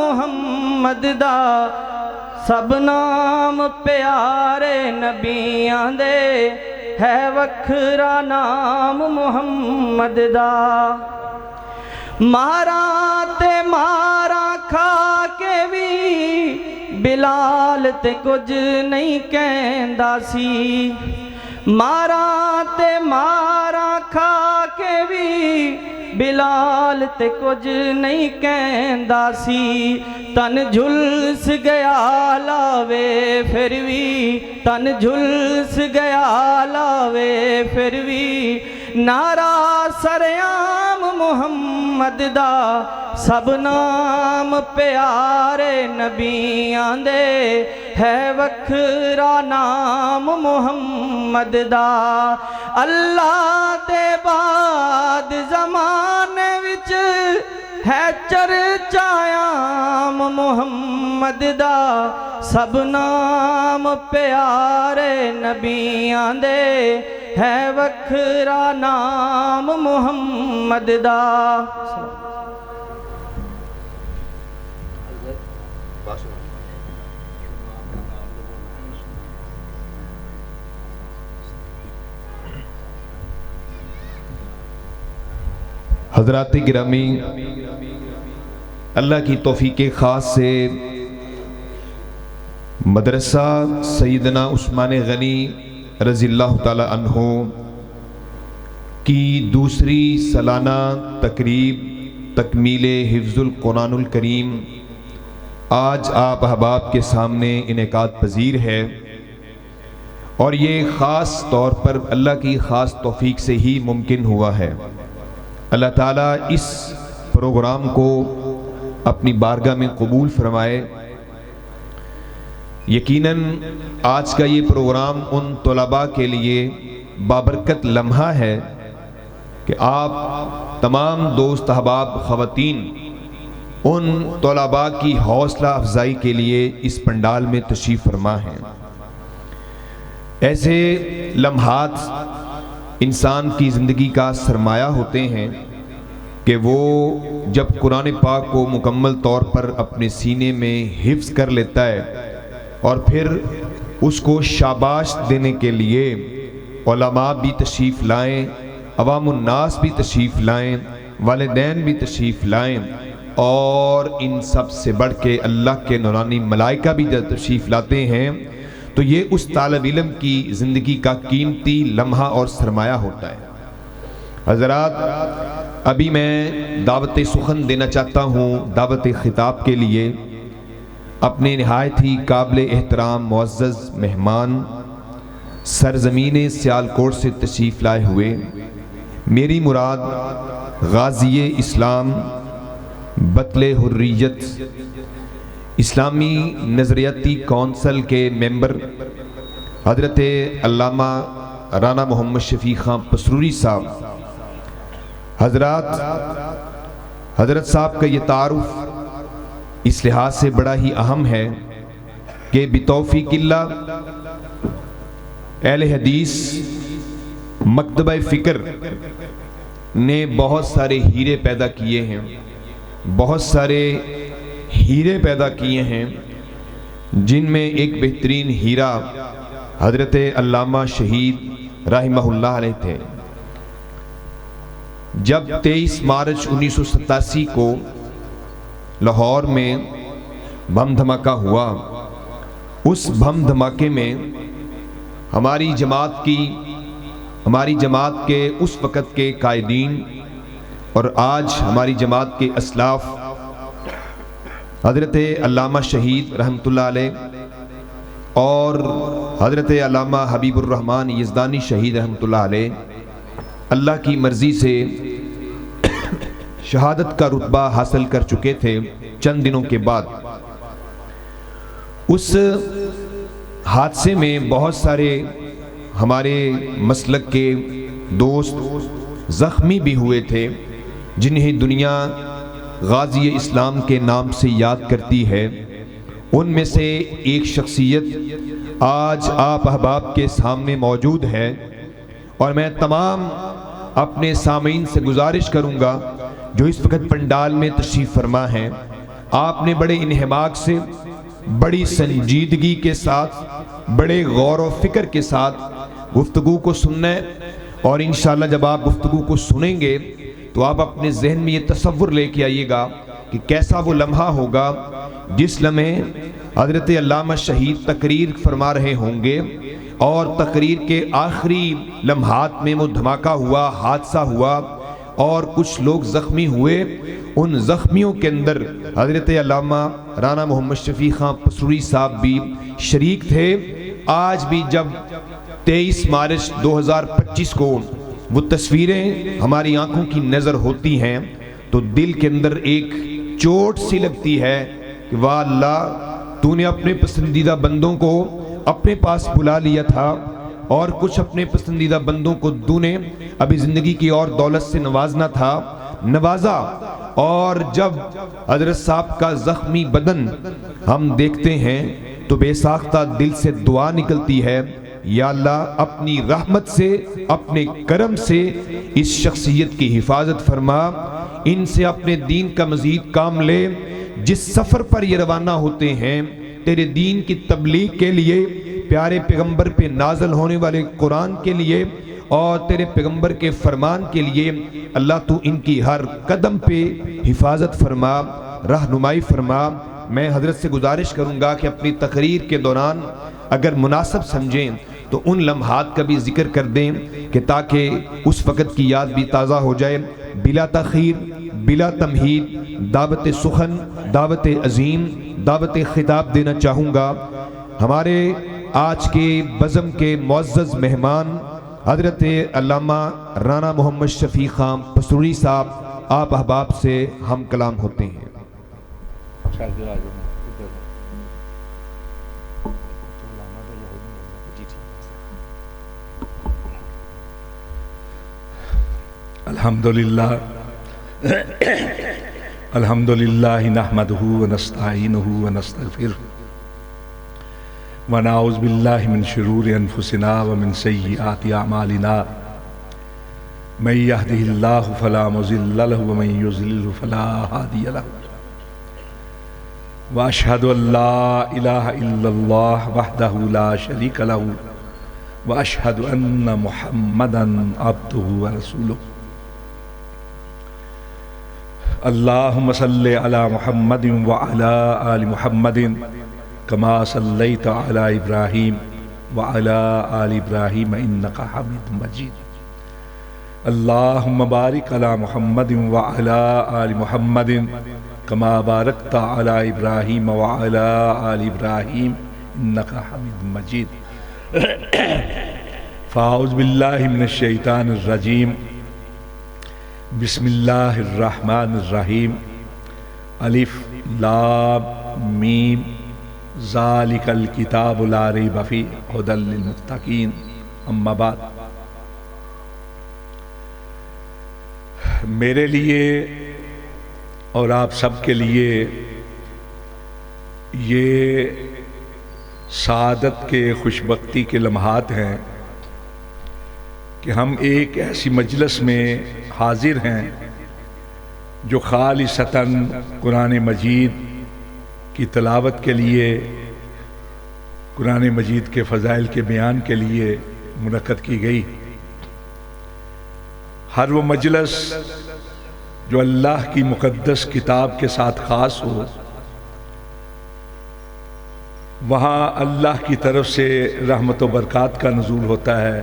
ਮੁਹੰਮਦ ਦਾ ਸਭ ਨਾਮ ਪਿਆਰੇ ਨਬੀਆਂ ਦੇ ਹੈ ਵੱਖਰਾ ਨਾਮ ਮੁਹੰਮਦ ਦਾ ਮਾਰਾਂ ਤੇ ਮਾਰਾਂ ਖਾ ਕੇ ਵੀ ਬਿਲਾਲ ਤੇ ਕੁਝ ਨਹੀਂ ਕਹਿੰਦਾ ਸੀ ਮਾਰਾਂ ਤੇ ਮਾਰਾਂ ਖਾ ਕੇ ਵੀ ਬਿਲਾਲ ਤੇ ਕੁਝ ਨਹੀਂ ਕਹਿੰਦਾ ਸੀ ਤਨ ਝੁਲਸ ਗਿਆ ਲਾਵੇ ਫਿਰ ਵੀ ਤਨ ਝੁਲਸ ਗਿਆ ਲਾਵੇ ਫਿਰ ਵੀ ਨਾਰਾ ਸਰਆਮ ਮੁਹੰਮਦ ਦਾ ਸਭ ਨਾਮ ਪਿਆਰੇ ਨਬੀਆਂ ਦੇ ਹੈ ਵੱਖਰਾ ਨਾਮ ਮੁਹੰਮਦ ਦਾ ਅੱਲਾ ਦੇ ਬਾਦ ਜ਼ਮਾਨੇ ਵਿੱਚ ਹੈ ਚਰਚਾ ਆਮ ਮੁਹੰਮਦ ਦਾ ਸਭ ਨਾਮ ਪਿਆਰੇ ਨਬੀਆਂ ਦੇ ਹੈ ਵੱਖਰਾ ਨਾਮ ਮੁਹੰਮਦ ਦਾ حضرات گرامی اللہ کی توفیق خاص سے مدرسہ سیدنا عثمان غنی رضی اللہ تعالی عنہ کی دوسری سالانہ تقریب تکمیل حفظ القرآن الکریم آج آپ احباب کے سامنے انعقاد پذیر ہے اور یہ خاص طور پر اللہ کی خاص توفیق سے ہی ممکن ہوا ہے اللہ تعالیٰ اس پروگرام کو اپنی بارگاہ میں قبول فرمائے یقیناً آج کا یہ پروگرام ان طلباء کے لیے بابرکت لمحہ ہے کہ آپ تمام دوست احباب خواتین ان طلباء کی حوصلہ افزائی کے لیے اس پنڈال میں تشریف فرما ہیں ایسے لمحات انسان کی زندگی کا سرمایہ ہوتے ہیں کہ وہ جب قرآن پاک کو مکمل طور پر اپنے سینے میں حفظ کر لیتا ہے اور پھر اس کو شاباش دینے کے لیے علماء بھی تشریف لائیں عوام الناس بھی تشریف لائیں والدین بھی تشریف لائیں اور ان سب سے بڑھ کے اللہ کے نورانی ملائکہ بھی تشریف لاتے ہیں تو یہ اس طالب علم کی زندگی کا قیمتی لمحہ اور سرمایہ ہوتا ہے حضرات ابھی میں دعوت سخن دینا چاہتا ہوں دعوت خطاب کے لیے اپنے نہایت ہی قابل احترام معزز مہمان سرزمین سیالکوٹ سے تشریف لائے ہوئے میری مراد غازی اسلام بطل حریت اسلامی نظریاتی کونسل کے ممبر حضرت علامہ رانا محمد شفیع خان پسروری صاحب حضرت صاحب کا یہ تعارف اس لحاظ سے بڑا ہی اہم ہے کہ بتوفیق اللہ اہل حدیث مکتبہ فکر نے بہت سارے ہیرے پیدا کیے ہیں بہت سارے ہیرے پیدا کیے ہیں جن میں ایک بہترین ہیرا حضرت علامہ شہید رحمہ اللہ علیہ تھے جب 23 مارچ 1987 کو لاہور میں بم دھماکہ ہوا اس بم دھماکے میں ہماری جماعت کے اس وقت کے قائدین اور آج ہماری جماعت کے اسلاف حضرت علامہ شہید رحمۃ اللہ علیہ اور حضرت علامہ حبیب الرحمن یزدانی شہید رحمۃ اللہ علیہ اللہ کی مرضی سے شہادت کا رتبہ حاصل کر چکے تھے چند دنوں کے بعد اس حادثے میں بہت سارے ہمارے مسلک کے دوست زخمی بھی ہوئے تھے جنہیں دنیا غازی اسلام کے نام سے یاد کرتی ہے ان میں سے ایک شخصیت آج آپ احباب کے سامنے موجود ہے اور میں تمام اپنے سامعین سے گزارش کروں گا جو اس وقت پنڈال میں تشریف فرما ہیں آپ نے بڑے انہماک سے، بڑی سنجیدگی کے ساتھ، بڑے غور و فکر کے ساتھ گفتگو کو سننا ہے، اور انشاءاللہ جب آپ گفتگو کو سنیں گے تو آپ اپنے ذہن میں یہ تصور لے کے آئیے گا کہ کیسا وہ لمحہ ہوگا جس لمحے حضرت علامہ شہید تقریر فرما رہے ہوں گے، اور تقریر کے آخری لمحات میں وہ دھماکہ ہوا، حادثہ ہوا اور کچھ لوگ زخمی ہوئے۔ ان زخمیوں کے اندر حضرت علامہ رانا محمد شفیع خان پسروری صاحب بھی شریک تھے۔ آج بھی جب 23 مارچ 2025 کو وہ تصویریں ہماری آنکھوں کی نظر ہوتی ہیں تو دل کے اندر ایک چوٹ سی لگتی ہے کہ واہ اللہ، تو نے اپنے پسندیدہ بندوں کو اپنے پاس بلا لیا تھا، اور کچھ اپنے پسندیدہ بندوں کو تو نے ابھی زندگی کی اور دولت سے نوازنا تھا، نوازا۔ اور جب حضرت صاحب کا زخمی بدن ہم دیکھتے ہیں تو بے ساختہ دل سے دعا نکلتی ہے، یا اللہ اپنی رحمت سے، اپنے کرم سے اس شخصیت کی حفاظت فرما، ان سے اپنے دین کا مزید کام لے۔ جس سفر پر یہ روانہ ہوتے ہیں تیرے دین کی تبلیغ کے لیے، پیارے پیغمبر پہ نازل ہونے والے قرآن کے لیے اور تیرے پیغمبر کے فرمان کے لیے، اللہ تو ان کی ہر قدم پہ حفاظت فرما، رہنمائی فرما۔ میں حضرت سے گزارش کروں گا کہ اپنی تقریر کے دوران اگر مناسب سمجھیں تو ان لمحات کا بھی ذکر کر دیں کہ تاکہ اس وقت کی یاد بھی تازہ ہو جائے۔ بلا تاخیر، بلا تمہید، دعوت سخن، دعوت عظیم، دعوت خطاب دینا چاہوں گا ہمارے آج کے بزم کے معزز مہمان حضرت علامہ رانا محمد شفیع خان پسروری صاحب۔ آپ احباب سے ہم کلام ہوتے ہیں۔ الحمدللہ نحمدہ ونستعینہ ونستغفرہ ونعوذ باللہ من شرور انفسنا ومن سیئات اعمالنا، من یہدہ اللہ فلا مضل لہ ومن یضلل فلا ہادی لہ، واشہد ان لا الہ الا اللہ وحدہ لا شریک لہ، واشہد ان محمدا عبدہ ورسولہ۔ اللہم صلی علی محمد وعلی آل محمد کما صلیت علی ابراہیم وعلی آل ابراہیم انکا حمید مجید۔ اللہم بارک علی محمد وعلی آل محمد کما بارکت علی ابراہیم وعلی آل ابراہیم انکا حمید مجید۔ فاعوذ باللہ من الشیطان الرجیم، بسم اللہ الرحمن الرحیم، الف لام میم، ذالک الکتاب لا ریب فیہ ھدی للمتقین، اما بعد۔ میرے لیے اور آپ سب کے لیے یہ سعادت کے، خوشبختی کے لمحات ہیں کہ ہم ایک ایسی مجلس میں حاضر ہیں جو خالصتاً قرآن مجید کی تلاوت کے لیے، قرآن مجید کے فضائل کے بیان کے لیے منعقد کی گئی۔ ہر وہ مجلس جو اللہ کی مقدس کتاب کے ساتھ خاص ہو، وہاں اللہ کی طرف سے رحمت و برکات کا نزول ہوتا ہے،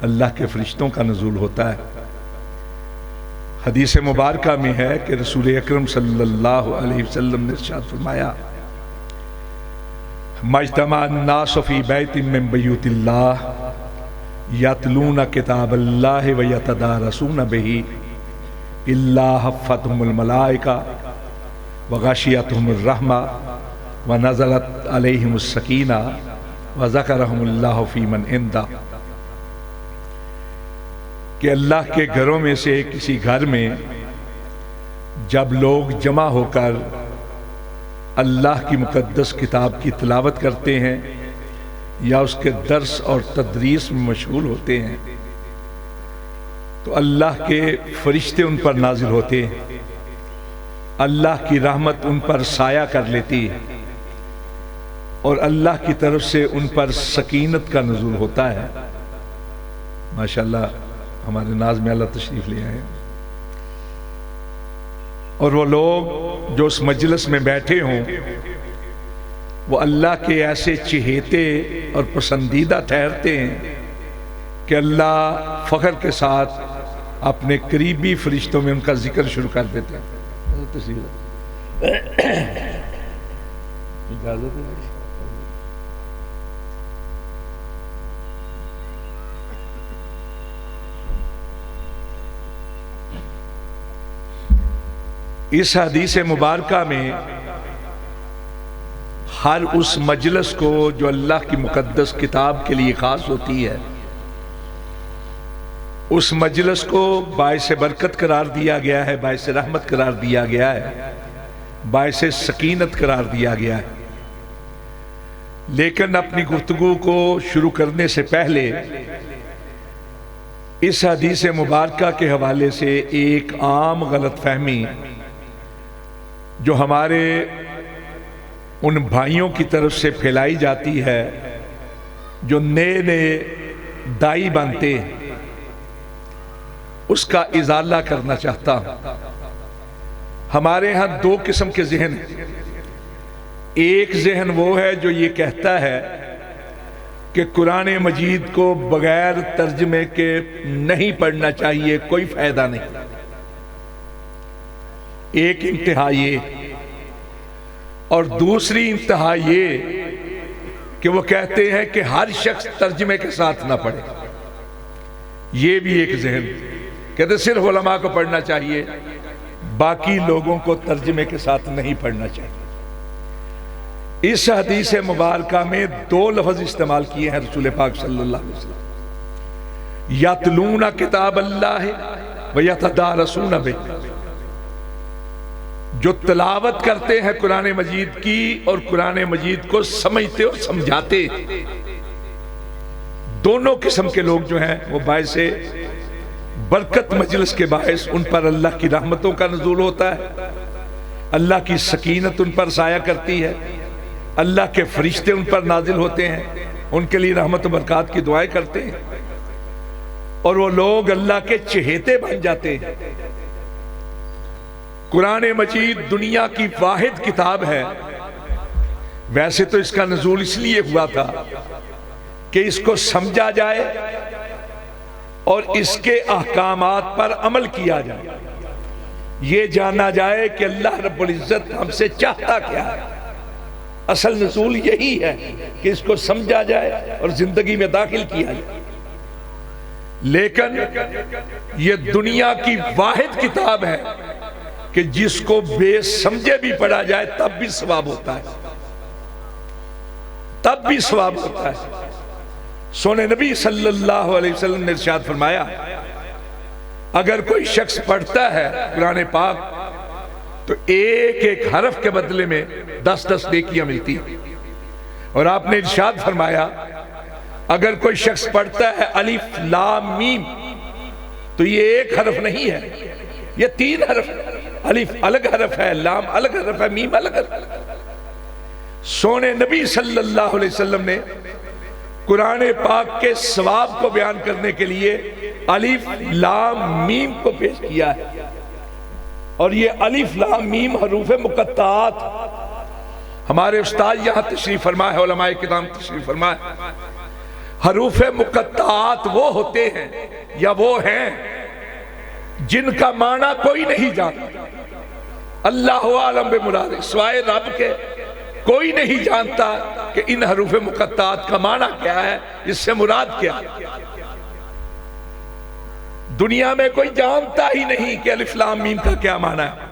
اللہ کے فرشتوں کا نزول ہوتا ہے۔ حدیث مبارکہ میں ہے کہ رسول اکرم صلی اللہ علیہ وسلم نے ارشاد فرمایا، مجتمع الناس فی بیت من بیوت اللہ یتلون کتاب اللہ ویتدارسون بہ الا حفتہم الملائکہ وغشیتہم الرحمہ ونزلت علیہم السکینہ وذکرہم اللہ فی من عندہ، کہ اللہ کے گھروں میں سے کسی گھر میں جب لوگ جمع ہو کر اللہ کی مقدس کتاب کی تلاوت کرتے ہیں یا اس کے درس اور تدریس میں مشغول ہوتے ہیں تو اللہ کے فرشتے ان پر نازل ہوتے ہیں۔ اللہ کی رحمت ان پر سایہ کر لیتی ہے اور اللہ کی طرف سے ان پر سکینت کا نزول ہوتا ہے۔ ماشاءاللہ ہمارے ناظم اللہ تشریف لے آئے، اور وہ لوگ جو اس مجلس میں بیٹھے ہوں وہ اللہ کے ایسے چہیتے اور پسندیدہ ٹھہرتے ہیں کہ اللہ فخر کے ساتھ اپنے قریبی فرشتوں میں ان کا ذکر شروع کر دیتے ہیں۔ اجازت ہے؟ اس حدیث مبارکہ میں ہر اس مجلس کو جو اللہ کی مقدس کتاب کے لیے خاص ہوتی ہے، اس مجلس کو باعث برکت قرار دیا گیا ہے، باعث رحمت قرار دیا گیا ہے، باعث سکینت قرار دیا گیا ہے۔ لیکن اپنی گفتگو کو شروع کرنے سے پہلے اس حدیث مبارکہ کے حوالے سے ایک عام غلط فہمی جو ہمارے ان بھائیوں کی طرف سے پھیلائی جاتی ہے جو نئے نئے دائی بنتے ہیں، اس کا ازالہ کرنا چاہتا ہوں۔ ہمارے ہاں دو قسم کے ذہن ہیں۔ ایک ذہن وہ ہے جو یہ کہتا ہے کہ قرآن مجید کو بغیر ترجمے کے نہیں پڑھنا چاہیے، کوئی فائدہ نہیں۔ ایک انتہا یہ، اور دوسری انتہا یہ کہ وہ کہتے ہیں کہ ہر شخص ترجمے کے ساتھ نہ پڑھے۔ یہ بھی ایک ذہن، کہتے صرف علماء کو پڑھنا چاہیے، باقی لوگوں کو ترجمے کے ساتھ نہیں پڑھنا چاہیے۔ اس حدیث مبارکہ میں دو لفظ استعمال کیے ہیں رسول پاک صلی اللہ علیہ وسلم، یتلون کتاب اللہ ویتدارسون بہ، جو تلاوت کرتے ہیں قرآن مجید کی اور قرآن مجید کو سمجھتے اور سمجھاتے۔ دونوں قسم کے لوگ جو ہیں وہ باعث برکت مجلس کے باعث ان پر اللہ کی رحمتوں کا نزول ہوتا ہے، اللہ کی سکینت ان پر سایہ کرتی ہے، اللہ کے فرشتے ان پر نازل ہوتے ہیں، ان کے لیے رحمت و برکات کی دعائیں کرتے ہیں، اور وہ لوگ اللہ کے چہیتے بن جاتے ہیں۔ قرآن مجید دنیا کی واحد کتاب ہے۔ ویسے تو اس کا نزول اس لیے ہوا تھا کہ اس کو سمجھا جائے اور اس کے احکامات پر عمل کیا جائے، یہ جانا جائے کہ اللہ رب العزت ہم سے چاہتا کیا ہے۔ اصل نزول یہی ہے کہ اس کو سمجھا جائے اور زندگی میں داخل کیا جائے۔ لیکن یہ دنیا کی واحد کتاب ہے کہ جس کو بے سمجھے بھی پڑھا جائے تب بھی ثواب ہوتا ہے، تب بھی ثواب ہوتا ہے۔ سونے نبی صلی اللہ علیہ وسلم نے ارشاد فرمایا، اگر کوئی شخص پڑھتا ہے قرآن پاک تو ایک ایک حرف کے بدلے میں 10 نیکیاں ملتی ہیں۔ اور آپ نے ارشاد فرمایا، اگر کوئی شخص پڑھتا ہے الف لام میم تو یہ ایک حرف نہیں ہے، یہ 3 حرف، الف الگ حرف ہے، لام الگ حرف ہے، میم الگ حرف ہے۔ سونے نبی صلی اللہ علیہ وسلم نے قرآن پاک کے ثواب کو بیان کرنے کے لیے الف لام میم کو پیش کیا ہے، اور یہ الف لام میم حروف مقطعات۔ ہمارے استاد یہاں تشریف فرمائے، علماء کرام تشریف فرمائے، حروف مقطعات وہ ہوتے ہیں یا وہ ہیں جن کا معنی کوئی نہیں جانتا، اللہ عالم بمراد، سوائے رب کے کوئی نہیں جانتا کہ ان حروف مقطعات کا معنی کیا ہے، اس سے مراد کیا ہے۔ دنیا میں کوئی جانتا ہی نہیں کہ الف لام میم کا کیا معنی ہے،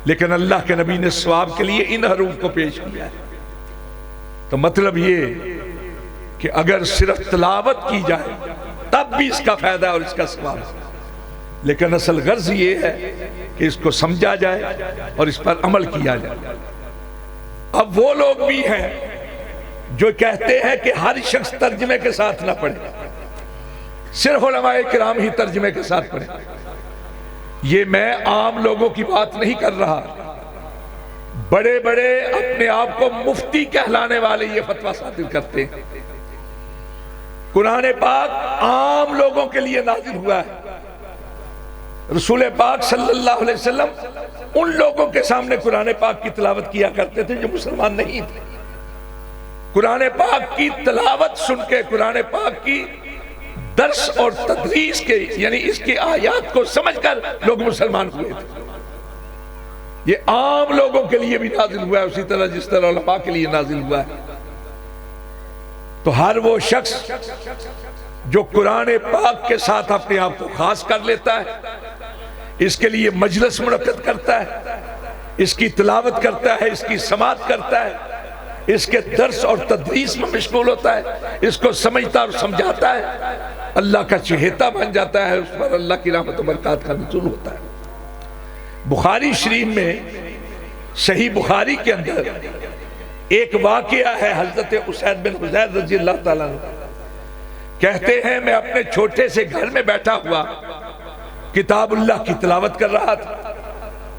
لیکن اللہ کے نبی نے ثواب کے لیے ان حروف کو پیش کیا ہے۔ تو مطلب یہ کہ اگر صرف تلاوت کی جائے تب بھی اس کا فائدہ اور اس کا ثواب ہے، لیکن اصل غرض یہ ہے کہ اس کو سمجھا جائے اور اس پر عمل کیا جائے۔ اب وہ لوگ بھی ہیں جو کہتے ہیں کہ ہر شخص ترجمے کے ساتھ نہ پڑھے، صرف علماء کرام ہی ترجمے کے ساتھ پڑھے۔ یہ میں عام لوگوں کی بات نہیں کر رہا، بڑے بڑے اپنے آپ کو مفتی کہلانے والے یہ فتویٰ صادر کرتے ہیں۔ قرآن پاک عام لوگوں کے لیے نازل ہوا ہے۔ رسول پاک صلی اللہ علیہ وسلم ان لوگوں کے سامنے قرآن پاک کی تلاوت کیا کرتے تھے جو مسلمان نہیں تھے۔ قرآن پاک کی تلاوت سن کے، قرآن پاک کی درس اور تدریس کے، یعنی اس کی آیات کو سمجھ کر لوگ مسلمان ہوئے تھے۔ یہ عام لوگوں کے لیے بھی نازل ہوا ہے، اسی طرح جس طرح علماء کے لیے نازل ہوا ہے۔ تو ہر وہ شخص جو قرآن پاک کے ساتھ اپنے آپ کو خاص کر لیتا ہے، اس کے لیے مجلس منعقد کرتا ہے، اس کی تلاوت کرتا ہے، اس کی سماعت کرتا ہے، اس کے درس اور تدریس میں مشغول ہوتا ہے، اس کو سمجھتا اور سمجھاتا ہے، اللہ کا چہیتا بن جاتا ہے، اس پر اللہ کی رحمت و برکات کا نزول ہوتا ہے۔ بخاری شریف میں، صحیح بخاری کے اندر ایک واقعہ ہے، حضرت اسید بن حضیر رضی اللہ تعالیٰ عنہ کہتے ہیں میں اپنے چھوٹے سے گھر میں بیٹھا ہوا کتاب اللہ کی تلاوت کر رہا تھا۔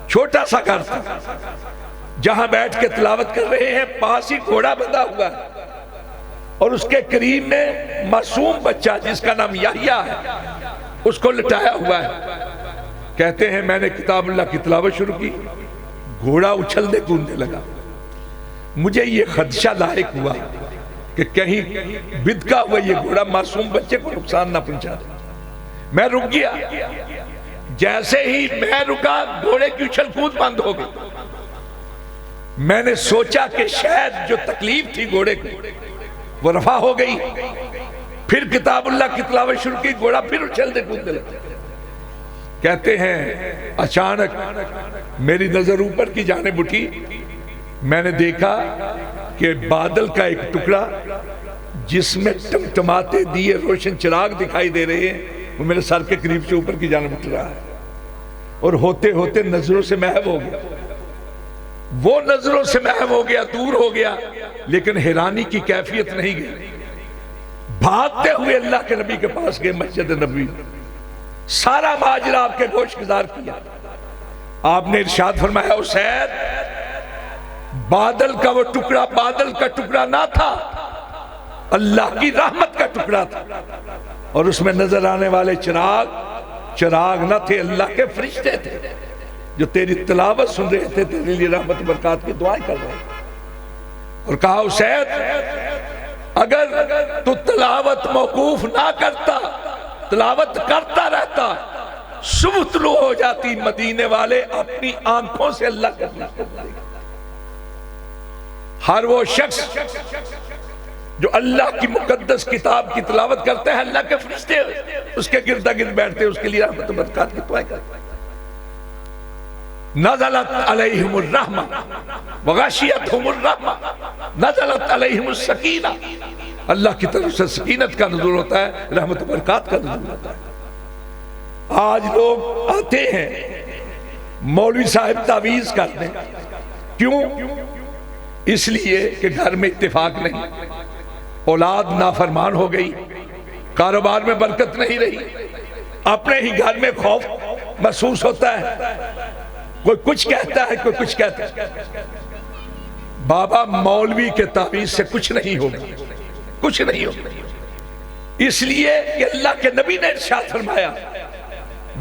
چھوٹا سا گھر تھا، جہاں بیٹھ کے تلاوت کر رہے ہیں، پاس ہی گھوڑا بندھا ہوا ہے اور اس کے قریب میں معصوم بچہ جس کا نام یحییٰ ہے، اس کو لٹایا ہوا ہے۔ کہتے ہیں میں نے کتاب اللہ کی تلاوت شروع کی، گھوڑا اچھلنے کودنے لگا۔ مجھے یہ خدشہ لاحق ہوا کہ کہیں بدکا ہوا یہ گھوڑا معصوم بچے کو نقصان نہ پہنچا دے۔ میں رک گیا، جیسے ہی میں رکا گھوڑے کی اچھل کود بند ہو گئی۔ میں نے سوچا کہ شاید جو تکلیف تھی گھوڑے کی وہ رفع ہو گئی۔ پھر کتاب اللہ کی تلاوت شروع کی، گھوڑا پھر اچھلنے کودنے لگا۔ کہتے ہیں اچانک میری نظر اوپر کی جانب اٹھی، میں نے دیکھا کہ بادل کا ایک ٹکڑا جس میں ٹمٹماتے دیے روشن چراغ دکھائی دے رہے ہیں، وہ میرے سر کے قریب سے اوپر کی جانب اٹھ رہا ہے اور ہوتے ہوتے نظروں سے محو ہو گیا۔ وہ نظروں سے محو ہو گیا، دور ہو گیا، لیکن حیرانی کی کیفیت نہیں گئی۔ بھاگتے ہوئے اللہ کے نبی کے پاس گئے، مسجد نبوی، سارا ماجرا آپ کے گوش گزار کیا۔ آپ نے ارشاد فرمایا اسید، بادل کا وہ ٹکڑا بادل کا ٹکڑا نہ تھا، اللہ کی رحمت کا ٹکڑا تھا، اور اس میں نظر آنے والے چراغ نہ تھے، اللہ کے فرشتے تھے جو تیری تلاوت سن رہے تھے، تیرے لیے رحمت و برکات کی دعائیں کر رہے ہیں۔ اور کہا اسید، اگر تو تلاوت موقوف نہ کرتا، تلاوت کرتا رہتا، صبح طلوع ہو جاتی، مدینے والے اپنی آنکھوں سے اللہ کا ذکر کرتے۔ ہر وہ شخص جو اللہ کی مقدس کتاب کی تلاوت کرتے ہیں، اللہ کے فرشتے اس کے گرد گرد بیٹھتے ہیں، اس کے لیے رحمت و برکات کی دعائیں کرتے ہیں۔ نزلت علیہم الرحمہ وغشیتہم الرحمہ نزلت علیہم السکینہ، اللہ کی طرف سے سکینت کا نزول ہوتا ہے، رحمت و برکات کا نزول ہوتا ہے۔ آج لوگ آتے ہیں مولوی صاحب تعویذ کرتے ہیں، کیوں؟ اس لیے کہ گھر میں اتفاق نہیں، اولاد نافرمان ہو گئی، کاروبار میں برکت نہیں رہی، اپنے ہی گھر میں خوف محسوس ہوتا ہے، کوئی کچھ کہتا ہے، کوئی کچھ کہتا ہے۔ بابا مولوی کے تعویذ سے کچھ نہیں ہوگا، کچھ نہیں ہوگا، اس لیے کہ اللہ کے نبی نے ارشاد فرمایا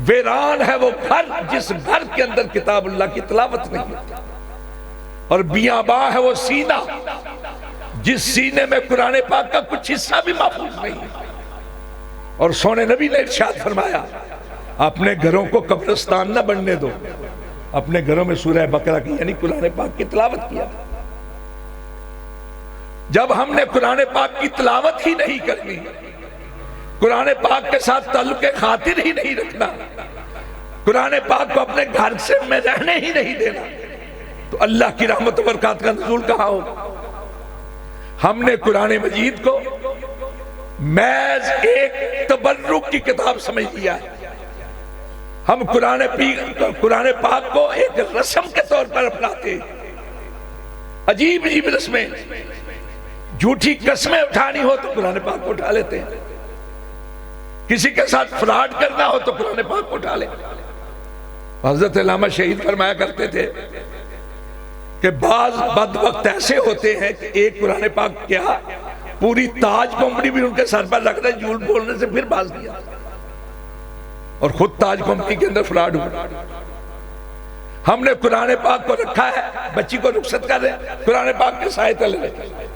ویران ہے وہ گھر جس گھر کے اندر کتاب اللہ کی تلاوت نہیں ہوتی، اور بیاباں ہے وہ سینہ جس سینے میں قرآن پاک کا کچھ حصہ بھی محفوظ نہیں ہے۔ اور سونے نبی نے ارشاد فرمایا اپنے گھروں کو قبرستان نہ بننے دو، اپنے گھروں میں سورہ بقرہ کی یعنی قرآن پاک کی تلاوت کیا۔ جب ہم نے قرآن پاک کی تلاوت ہی نہیں کرنی، قرآن پاک کے ساتھ تعلق خاطر ہی نہیں رکھنا، قرآن پاک کو اپنے گھر سے میں رہنے ہی نہیں دینا، تو اللہ کی رحمت و برکات کا نزول کہاں ہوگا؟ ہم نے قرآن مجید کو محض ایک تبرک کی کتاب سمجھ لیا ہے۔ ہم قرآن پاک کو ایک رسم کے طور پر اپناتے ہیں، عجیب عجیب رسمیں، جھوٹی قسمیں اٹھانی ہو تو قرآن پاک کو اٹھا لیتے ہیں، کسی کے ساتھ فراڈ کرنا ہو تو قرآن پاک کو اٹھا لیتے ہیں۔ حضرت علامہ شہید فرمایا کرتے تھے کہ بعض بد وقت ایسے ہوتے ہیں کہ ایک قرآن پاک کیا پوری تاج کمپنی بھی ان کے سر پر رکھ دے، جھوٹ بولنے سے پھر باز دیا، اور خود تاج کمپنی کے اندر فراڈ ہوا۔ ہم نے قرآن پاک کو رکھا ہے، بچی کو رخصت کر رہے ہیں، قرآن پاک کے سائے تلے رکھا ہے۔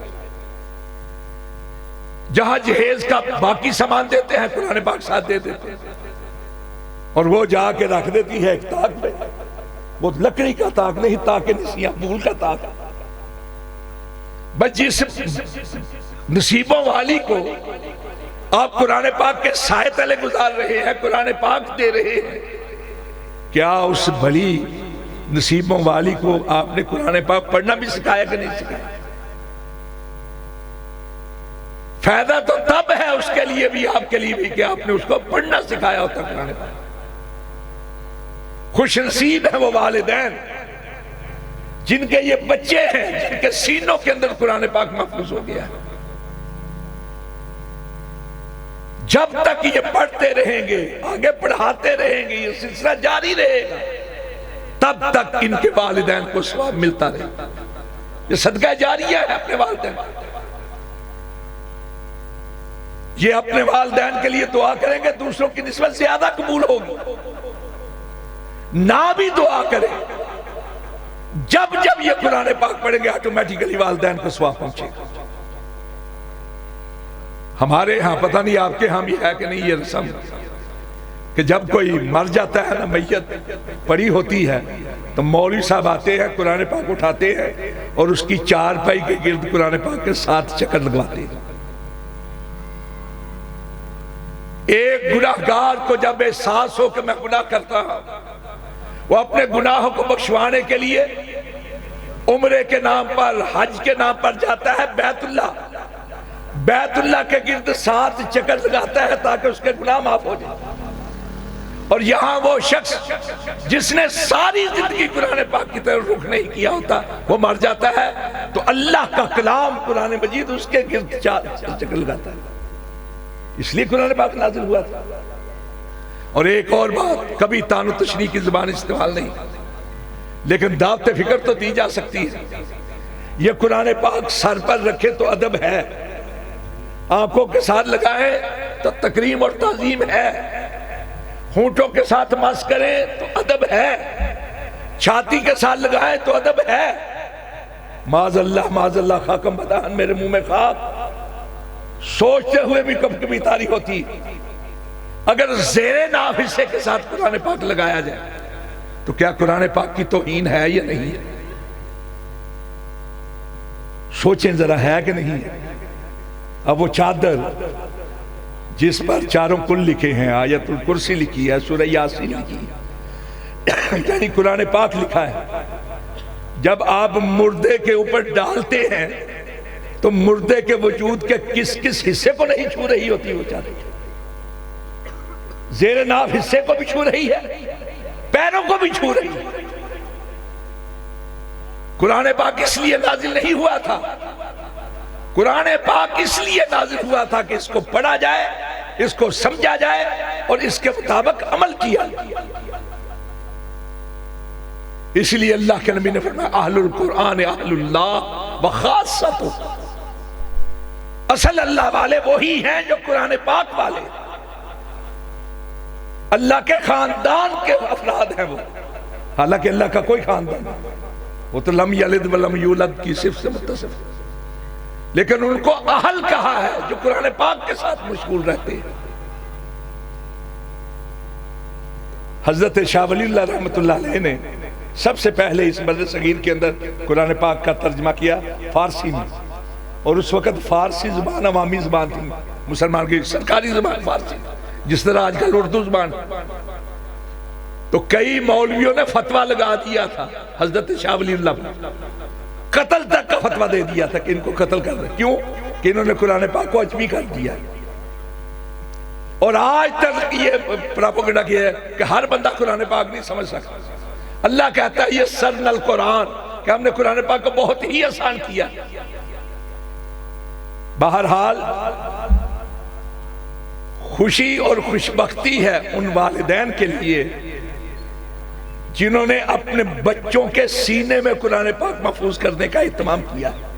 جہاں جہیز کا باقی سامان دیتے ہیں قرآن پاک ساتھ دے دیتے ہیں، اور وہ جا کے رکھ دیتی ہے ایک تاک پہ، وہ لکڑی کا تاک نہیں، تاک نسیاں پھول کا تاک۔ بس جس نصیبوں والی کو آپ قرآن پاک کے سائے تلے گزار رہے ہیں، قرآن پاک دے رہے ہیں، کیا اس بڑی نصیبوں والی کو آپ نے قرآن پاک پڑھنا بھی سکھایا کہ نہیں سکھایا؟ فائدہ تو تب ہے اس کے لیے بھی، آپ کے لیے بھی، کہ آپ نے اس کو پڑھنا سکھایا ہوتا قرآن پاک۔ خوش نصیب ہے وہ والدین جن کے یہ بچے ہیں، جن کے سینوں کے اندر قرآن پاک محفوظ ہو گیا ہے۔ جب تک یہ پڑھتے رہیں گے، آگے پڑھاتے رہیں گے، یہ سلسلہ جاری رہے گا، تب تک ان کے والدین کو ثواب ملتا رہے گا۔ یہ صدقہ جاریہ ہے اپنے والدین، یہ اپنے والدین کے لیے دعا کریں گے، دوسروں کی نسبت زیادہ قبول ہوگی۔ نہ بھی دعا کریں، جب جب یہ قرآن پاک پڑھیں گے آٹومیٹیکلی والدین کو ثواب پہنچے گا۔ ہمارے ہاں پتہ نہیں آپ کے ہاں بھی ہے کہ نہیں یہ رسم کہ جب کوئی مر جاتا ہے نا، میت پڑی ہوتی ہے، تو مولوی صاحب آتے ہیں، قرآن پاک اٹھاتے ہیں اور اس کی چار پائی کے گرد قرآن پاک کے 7 چکر لگواتے ہیں۔ ایک گناہگار کو جب احساس ہو کہ میں گناہ کرتا ہوں، وہ اپنے گناہوں کو بخشوانے کے لیے عمرے کے نام پر، حج کے نام پر جاتا ہے بیت اللہ کے گرد 7 چکر لگاتا ہے تاکہ اس کے گناہ معاف ہو جائے۔ اور یہاں وہ شخص جس نے ساری زندگی قرآن پاک کی طرف رخ نہیں کیا ہوتا، وہ مر جاتا ہے تو اللہ کا کلام قرآن مجید اس کے گرد 4 چکر لگاتا ہے۔ اس لیے قرآن پاک نازل ہوا تھا۔ اور ایک اور بات، کبھی تان و تشریح کی زبان استعمال نہیں، لیکن دعوت فکر تو دی جا سکتی ہے۔ یہ قرآن پاک سر پر رکھے تو ادب ہے، آنکھوں کے ساتھ لگائیں تو تکریم اور تعظیم ہے، ہونٹوں کے ساتھ مس کریں تو ادب ہے، چھاتی کے ساتھ لگائیں تو ادب ہے۔ معاذ اللہ خاکم بدہن، میرے منہ میں خاک، سوچتے ہوئے بھی کبھی کبھی تاری ہوتی۔ اگر زیر ناف حصے کے ساتھ قرآن پاک لگایا جائے تو کیا قرآن پاک کی توہین ہے یا نہیں ہے؟ سوچیں ذرا، ہے کہ نہیں ہے؟ اب وہ چادر جس پر 4 کل لکھے ہیں، آیت الکرسی لکھی ہے، سورہ یاسین لکھی ہے، یعنی قرآن پاک لکھا ہے، جب آپ مردے کے اوپر ڈالتے ہیں تو مردے کے وجود کے کس کس حصے کو نہیں چھو رہی ہوتی وہ چادر؟ زیر ناف حصے کو بھی چھو رہی ہے، پیروں کو بھی چھو رہی ہے۔ قرآن پاک اس لیے نازل نہیں ہوا تھا، قرآن پاک اس لیے نازل ہوا تھا کہ اس کو پڑھا جائے، اس کو سمجھا جائے اور اس کے مطابق عمل کیا جائے۔ اس لیے اللہ کے نبی نے فرمایا اہل القرآن اہل اللہ وخاصتہ، اصل اللہ والے وہی ہیں جو قرآن پاک والے، اللہ کے خاندان کے افراد ہیں وہ، حالانکہ اللہ کا کوئی خاندان نہیں، وہ تو لم یلد ولم یولد کی صفت سے متصف، لیکن ان کو اہل کہا ہے جو قرآن پاک کے ساتھ مشغول رہتے ہیں۔ حضرت شاہ ولی اللہ رحمۃ اللہ علیہ نے سب سے پہلے اس بر صغیر کے اندر قرآن پاک کا ترجمہ کیا فارسی میں، اور اس وقت فارسی زبان عوامی زبان تھی، مسلمان کی سرکاری زبان فارسی، جس طرح آج کل اردو زبان۔ تو کئی مولویوں نے فتویٰ لگا دیا تھا حضرت شاہ ولی اللہ پر، قتل تک کا فتویٰ دے دیا تھا کہ ان کو قتل کر دیں، کیوں کہ انہوں نے قرآن پاک کو اجمی کر دیا۔ اور آج تک یہ پراپوگنڈا کیا ہے کہ ہر بندہ قرآن پاک نہیں سمجھ سکتا۔ اللہ کہتا ہے یہ سرن القرآن، کہ ہم نے قرآن پاک کو بہت ہی آسان کیا۔ بہرحال خوشی اور خوشبختی ہے ان والدین کے لیے جنہوں نے اپنے بچوں کے سینے میں قرآن پاک محفوظ کرنے کا اہتمام کیا ہے۔